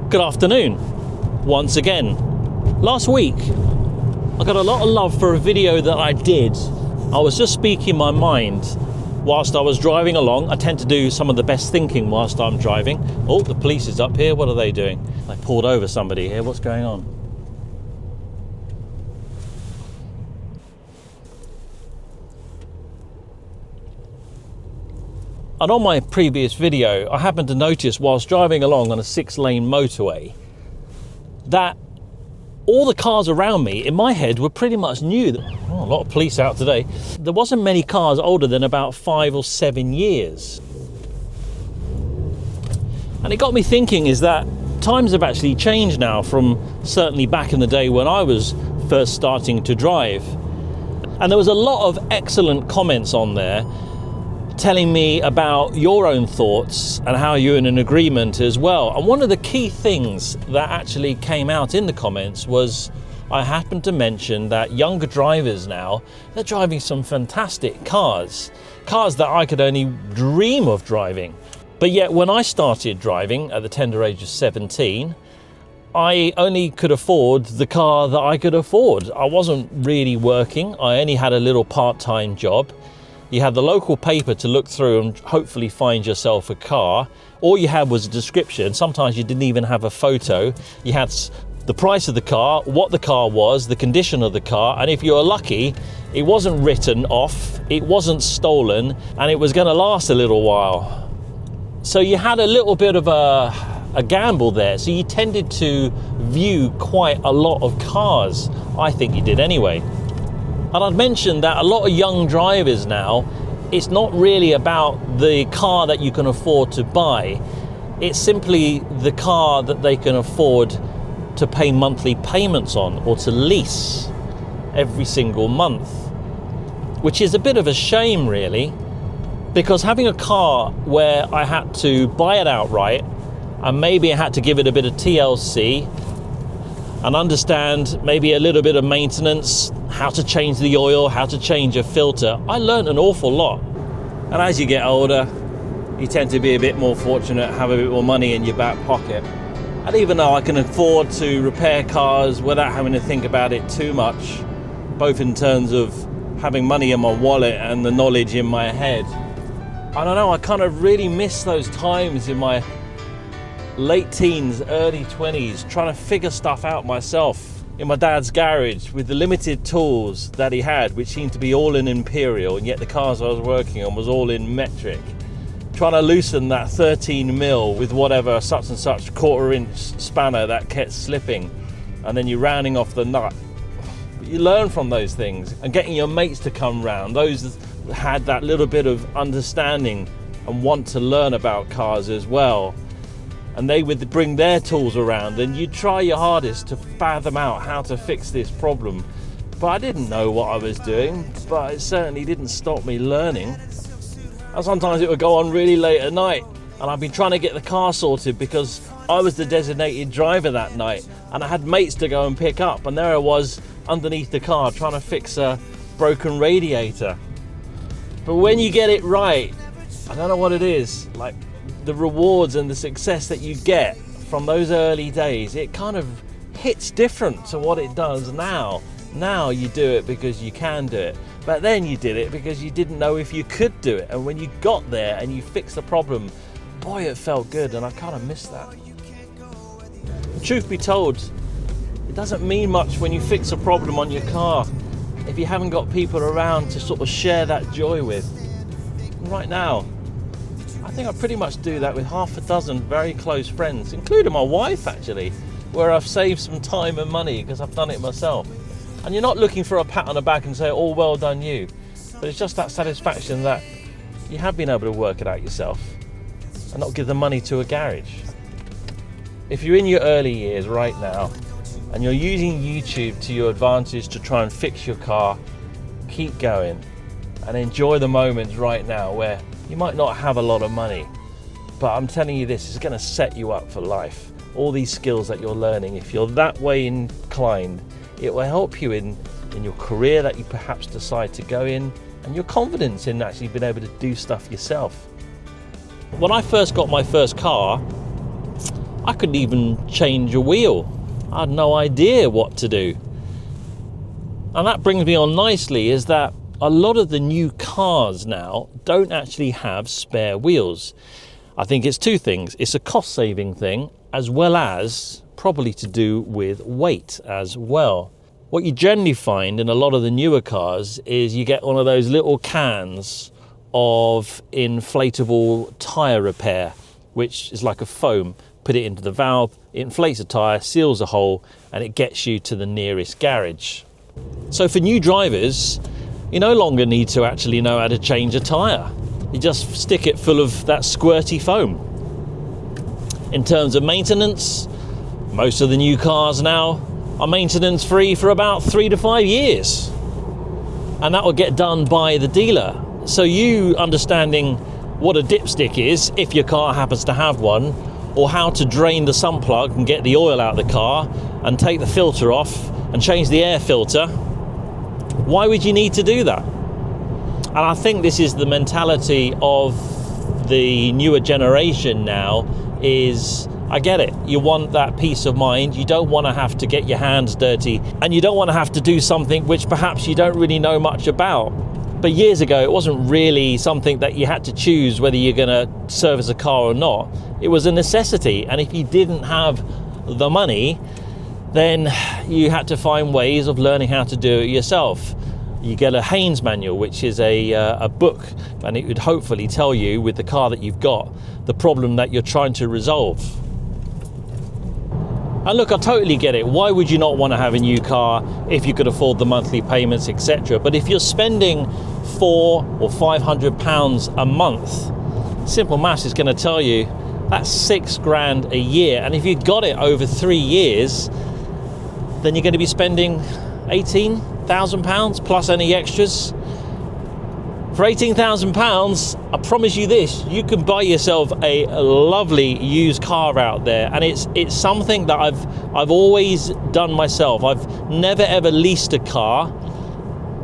Good afternoon, once again. Last week, I got a lot of love for a video that I did. I was just speaking my mind whilst I was driving along. I tend to do some of the best thinking whilst I'm driving. Oh, the police is up here. What are they doing? They pulled over somebody here. What's going on? And on my previous video, I happened to notice whilst driving along on a 6-lane motorway that all the cars around me, in my head, were pretty much new. Oh, a lot of police out today. There wasn't many cars older than about 5 or 7 years. And it got me thinking is that times have actually changed now from certainly back in the day when I was first starting to drive. And there was a lot of excellent comments on there telling me about your own thoughts and how you're in an agreement as well. And one of the key things that actually came out in the comments was I happened to mention that younger drivers now, they're driving some fantastic cars that I could only dream of driving. But yet when I started driving at the tender age of 17, I only could afford the car that I could afford. I wasn't really working. I only had a little part-time job. You had the local paper to look through and hopefully find yourself a car. All you had was a description. Sometimes you didn't even have a photo. You had the price of the car, what the car was, the condition of the car, and if you were lucky, it wasn't written off, it wasn't stolen, and it was going to last a little while. So you had a little bit of a gamble there. So you tended to view quite a lot of cars. I think you did anyway. And I'd mentioned that a lot of young drivers now, it's not really about the car that you can afford to buy. It's simply the car that they can afford to pay monthly payments on or to lease every single month, which is a bit of a shame really, because having a car where I had to buy it outright and maybe I had to give it a bit of TLC and understand maybe a little bit of maintenance, how to change the oil, how to change a filter. I learned an awful lot. And as you get older, you tend to be a bit more fortunate, have a bit more money in your back pocket. And even though I can afford to repair cars without having to think about it too much, both in terms of having money in my wallet and the knowledge in my head, I don't know, I kind of really miss those times in my late teens, early 20s, trying to figure stuff out myself in my dad's garage with the limited tools that he had, which seemed to be all in imperial, and yet the cars I was working on was all in metric. Trying to loosen that 13 mil with whatever such and such 1/4 inch spanner that kept slipping, and then you're rounding off the nut. But you learn from those things, and getting your mates to come round, those that had that little bit of understanding and want to learn about cars as well. And they would bring their tools around and you'd try your hardest to fathom out how to fix this problem. But I didn't know what I was doing, but it certainly didn't stop me learning. And sometimes it would go on really late at night and I'd be trying to get the car sorted because I was the designated driver that night and I had mates to go and pick up, and there I was underneath the car trying to fix a broken radiator. But when you get it right, I don't know what it is, like the rewards and the success that you get from those early days, it kind of hits different to what it does now. Now you do it because you can do it, but then you did it because you didn't know if you could do it, and when you got there and you fixed the problem, boy, it felt good, and I kind of miss that. Truth be told, it doesn't mean much when you fix a problem on your car if you haven't got people around to sort of share that joy with. And right now, I think I pretty much do that with half a dozen very close friends, including my wife actually, where I've saved some time and money because I've done it myself. And you're not looking for a pat on the back and say, oh, well done you, but it's just that satisfaction that you have been able to work it out yourself and not give the money to a garage. If you're in your early years right now and you're using YouTube to your advantage to try and fix your car, keep going and enjoy the moments right now where you might not have a lot of money, but I'm telling you this is going to set you up for life. All these skills that you're learning, if you're that way inclined, it will help you in your career that you perhaps decide to go in, and your confidence in actually being able to do stuff yourself. When I first got my first car, I couldn't even change a wheel. I had no idea what to do. And that brings me on nicely, is that a lot of the new cars now don't actually have spare wheels. I think it's two things. It's a cost-saving thing, as well as probably to do with weight as well. What you generally find in a lot of the newer cars is you get one of those little cans of inflatable tyre repair, which is like a foam. Put it into the valve, it inflates a tyre, seals a hole, and it gets you to the nearest garage. So for new drivers, you no longer need to actually know how to change a tyre. You just stick it full of that squirty foam. In terms of maintenance, most of the new cars now are maintenance free for about 3 to 5 years. And that will get done by the dealer. So you understanding what a dipstick is, if your car happens to have one, or how to drain the sump plug and get the oil out of the car and take the filter off and change the air filter, why would you need to do that? And I think this is the mentality of the newer generation now, is I get it. You want that peace of mind. You don't want to have to get your hands dirty, and you don't want to have to do something which perhaps you don't really know much about. But years ago, it wasn't really something that you had to choose whether you're going to service a car or not. It was a necessity. And if you didn't have the money, then you had to find ways of learning how to do it yourself. You get a Haynes manual, which is a book, and it would hopefully tell you, with the car that you've got, the problem that you're trying to resolve. And look, I totally get it. Why would you not want to have a new car if you could afford the monthly payments, etc.? But if you're spending £400 or £500 a month, simple maths is going to tell you that's £6,000 a year. And if you got it over 3 years, then you're going to be spending £18,000 plus any extras. For £18,000, I promise you this, you can buy yourself a lovely used car out there, and it's something that I've always done myself. I've never ever leased a car.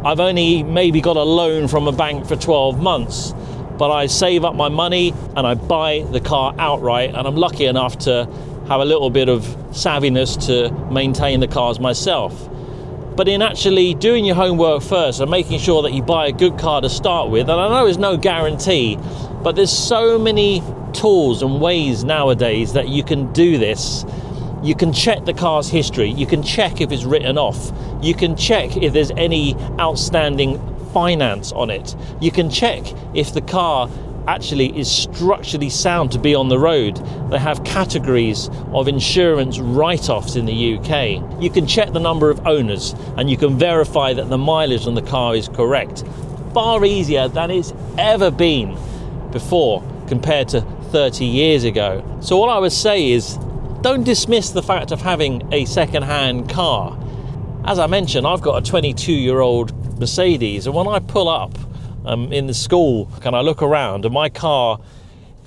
I've only maybe got a loan from a bank for 12 months, but I save up my money and I buy the car outright, and I'm lucky enough to have a little bit of savviness to maintain the cars myself. But in actually doing your homework first and making sure that you buy a good car to start with, and I know there's no guarantee, but there's so many tools and ways nowadays that you can do this. You can check the car's history, you can check if it's written off, you can check if there's any outstanding finance on it, you can check if the car actually is structurally sound to be on the road. They have categories of insurance write-offs in the UK. You can check the number of owners, and you can verify that the mileage on the car is correct. Far easier than it's ever been before compared to 30 years ago. So all I would say is, don't dismiss the fact of having a second-hand car. As I mentioned, I've got a 22-year-old Mercedes, and when I pull up in the school, and I look around, and my car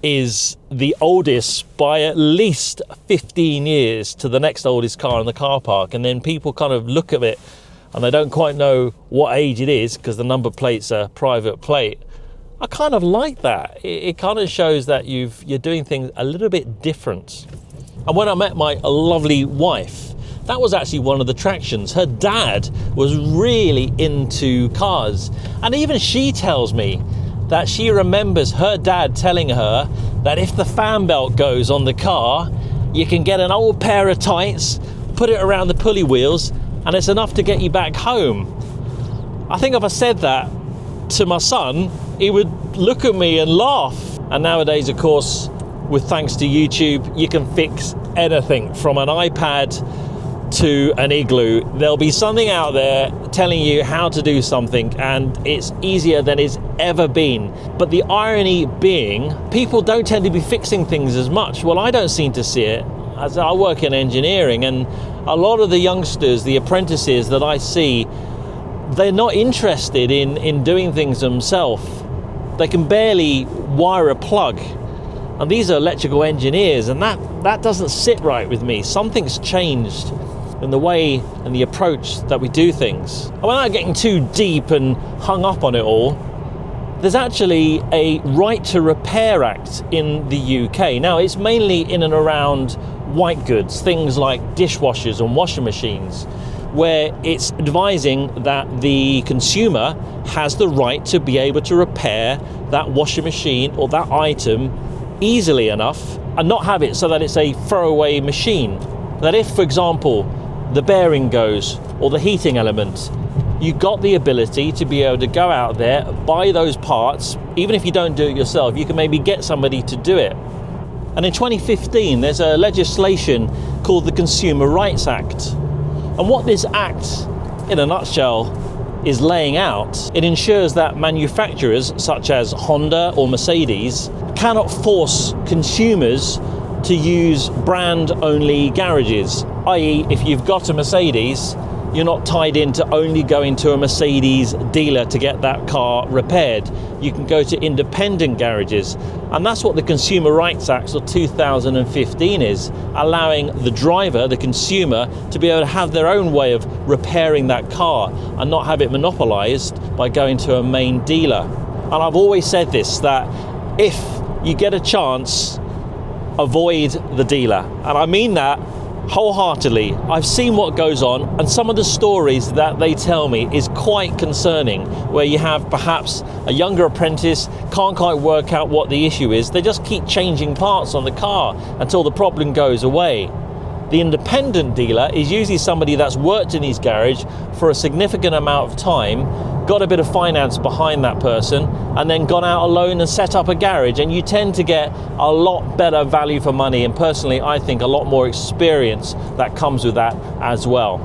is the oldest by at least 15 years to the next oldest car in the car park, and then people kind of look at it and they don't quite know what age it is because the number plate's a private plate. I kind of like that. It kind of shows that you're doing things a little bit different. And when I met my lovely wife, that was actually one of the attractions. Her dad was really into cars, and even she tells me that she remembers her dad telling her that if the fan belt goes on the car, you can get an old pair of tights, put it around the pulley wheels, and it's enough to get you back home. I think if I said that to my son, he would look at me and laugh. And nowadays, of course, with thanks to YouTube, you can fix anything from an iPad to an Igloo. There'll be something out there telling you how to do something, and it's easier than it's ever been. But the irony being, people don't tend to be fixing things as much. Well, I don't seem to see it, as I work in engineering, and a lot of the youngsters, the apprentices that I see, they're not interested in doing things themselves. They can barely wire a plug, and these are electrical engineers, and that doesn't sit right with me. Something's changed in the way and the approach that we do things. And without getting too deep and hung up on it all, there's actually a Right to Repair Act in the UK. Now, it's mainly in and around white goods, things like dishwashers and washing machines, where it's advising that the consumer has the right to be able to repair that washing machine or that item easily enough and not have it so that it's a throwaway machine. That if, for example, the bearing goes or the heating element, you've got the ability to be able to go out there, buy those parts. Even if you don't do it yourself, you can maybe get somebody to do it. And in 2015, there's a legislation called the Consumer Rights Act. And what this act, in a nutshell, is laying out, it ensures that manufacturers such as Honda or Mercedes cannot force consumers to use brand-only garages. I.e., if you've got a Mercedes, you're not tied into only going to a Mercedes dealer to get that car repaired. You can go to independent garages. And that's what the Consumer Rights Act of 2015 is, allowing the driver, the consumer, to be able to have their own way of repairing that car and not have it monopolized by going to a main dealer. And I've always said this, that if you get a chance, avoid the dealer. And I mean that wholeheartedly. I've seen what goes on, and some of the stories that they tell me is quite concerning, where you have perhaps a younger apprentice, can't quite work out what the issue is. They just keep changing parts on the car until the problem goes away. The independent dealer is usually somebody that's worked in his garage for a significant amount of time, got a bit of finance behind that person, and then gone out alone and set up a garage, and you tend to get a lot better value for money, and personally I think a lot more experience that comes with that as well.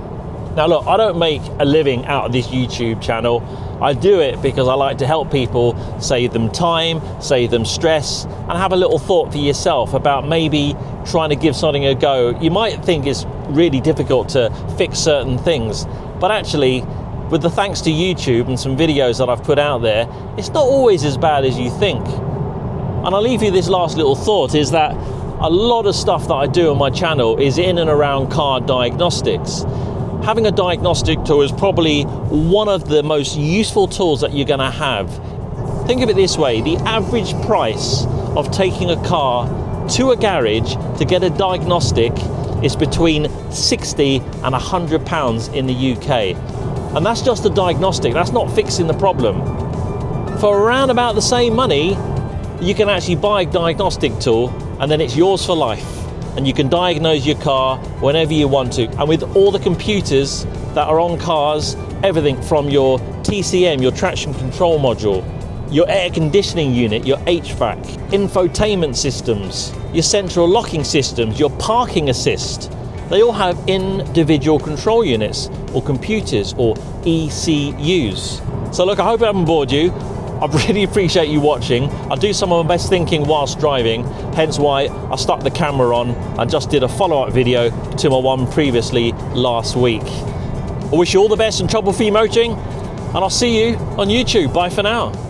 Now look, I don't make a living out of this YouTube channel. I do it because I like to help people, save them time, save them stress, and have a little thought for yourself about maybe trying to give something a go. You might think it's really difficult to fix certain things, but actually, with the thanks to YouTube and some videos that I've put out there, it's not always as bad as you think. And I'll leave you this last little thought, is that a lot of stuff that I do on my channel is in and around car diagnostics. Having a diagnostic tool is probably one of the most useful tools that you're going to have. Think of it this way, the average price of taking a car to a garage to get a diagnostic is between 60 and £100 in the UK. And that's just a diagnostic, that's not fixing the problem. For around about the same money, you can actually buy a diagnostic tool and then it's yours for life. And you can diagnose your car whenever you want to. And with all the computers that are on cars, everything from your TCM, your traction control module, your air conditioning unit, your HVAC, infotainment systems, your central locking systems, your parking assist, they all have individual control units or computers or ECUs. So look, I hope I haven't bored you. I really appreciate you watching. I do some of my best thinking whilst driving, hence why I stuck the camera on and just did a follow-up video to my one previously last week. I wish you all the best and trouble-free motoring, and I'll see you on YouTube. Bye for now.